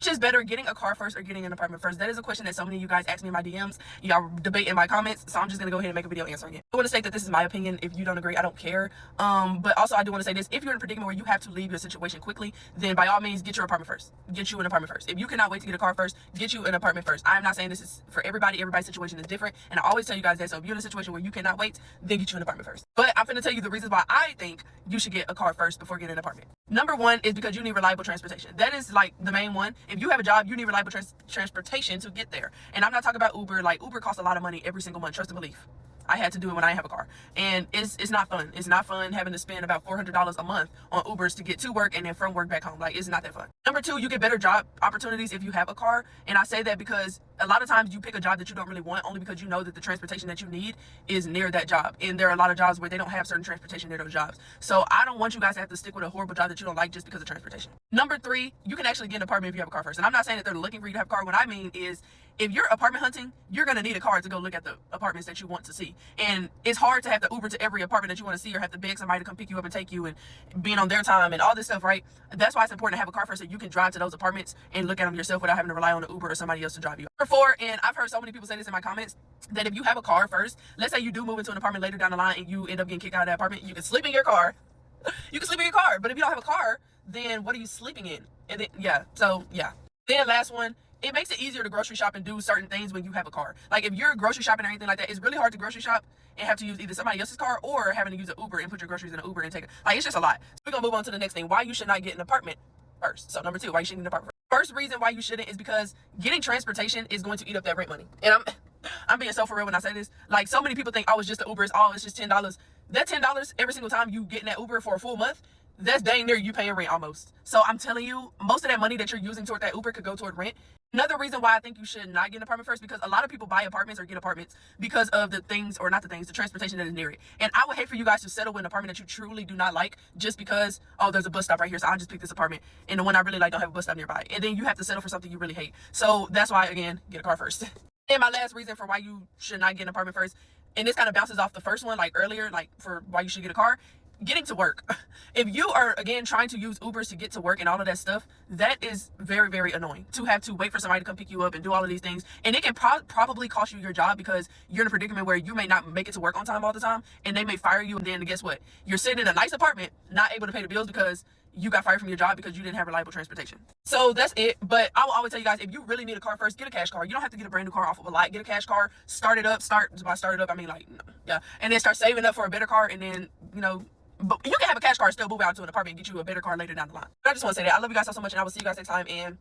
Which is better, getting a car first or getting an apartment first? That is a question that so many of you guys ask me in my DMs. Y'all debate in my comments, so I'm just gonna go ahead and make a video answering it. I want to state that this is my opinion. If you don't agree, I don't care. But also I do want to say this: if you're in a predicament where you have to leave your situation quickly, then by all means get your apartment first. Get you an apartment first. If you cannot wait to get a car first, get you an apartment first. I'm not saying this is for everybody. Everybody's situation is different, and I always tell you guys that. So if you're in a situation where you cannot wait, then get you an apartment first. But I'm gonna tell you the reasons why I think you should get a car first before getting an apartment. Number one is because you need reliable transportation. That is like the main one. If you have a job, you need reliable transportation to get there. And I'm not talking about Uber. Like, Uber costs a lot of money every single month. Trust and believe. I had to do it when I have a car, and it's not fun. It's not fun having to spend about $400 a month on Ubers to get to work and then from work back home. Like, it's not that fun. Number two, you get better job opportunities if you have a car. And I say that because a lot of times you pick a job that you don't really want only because you know that the transportation that you need is near that job. And there are a lot of jobs where they don't have certain transportation near those jobs. So I don't want you guys to have to stick with a horrible job that you don't like just because of transportation. Number three, you can actually get an apartment if you have a car first. And I'm not saying that they're looking for you to have a car. What I mean is, if you're apartment hunting, you're going to need a car to go look at the apartments that you want to see. And it's hard to have to Uber to every apartment that you want to see, or have to beg somebody to come pick you up and take you, and being on their time and all this stuff, right? That's why it's important to have a car first, so you can drive to those apartments and look at them yourself without having to rely on an Uber or somebody else to drive you. Number four, and I've heard so many people say this in my comments, that if you have a car first, let's say you do move into an apartment later down the line and you end up getting kicked out of that apartment, you can sleep in your car. You can sleep in your car. But if you don't have a car, then what are you sleeping in? And then, yeah. So, yeah. Then last one, it makes it easier to grocery shop and do certain things when you have a car. Like, if you're grocery shopping or anything like that, it's really hard to grocery shop and have to use either somebody else's car or having to use an Uber and put your groceries in an Uber and take it. Like, it's just a lot. So we're going to move on to the next thing. Why you should not get an apartment first. So number two, why you shouldn't get an apartment first. First reason why you shouldn't is because getting transportation is going to eat up that rent money. And I'm being so for real when I say this. Like, so many people think, oh, it's just the Uber. It's just $10. That $10 every single time you get in that Uber for a full month, that's dang near you paying rent almost. So I'm telling you, most of that money that you're using toward that Uber could go toward rent. Another reason why I think you should not get an apartment first, because a lot of people buy apartments or get apartments because of the things, or not the things, the transportation that is near it. And I would hate for you guys to settle with an apartment that you truly do not like just because, oh, there's a bus stop right here, so I'll just pick this apartment, and the one I really like don't have a bus stop nearby. And then you have to settle for something you really hate. So that's why, again, get a car first. And my last reason for why you should not get an apartment first, and this kind of bounces off the first one, like earlier, like for why you should get a car, getting to work. If you are, again, trying to use Ubers to get to work and all of that stuff, that is very, very annoying to have to wait for somebody to come pick you up and do all of these things. And it can probably cost you your job, because you're in a predicament where you may not make it to work on time all the time, and they may fire you. And then guess what? You're sitting in a nice apartment, not able to pay the bills because you got fired from your job because you didn't have reliable transportation. So that's it. But I will always tell you guys, if you really need a car first, get a cash car. You don't have to get a brand new car off of a lot. Get a cash car, start it up. By start it up, I mean, like, yeah. And then start saving up for a better car, and then, you know, but you can have a cash car, still move out to an apartment and get you a better car later down the line. But I just want to say that I love you guys so much, and I will see you guys next time, and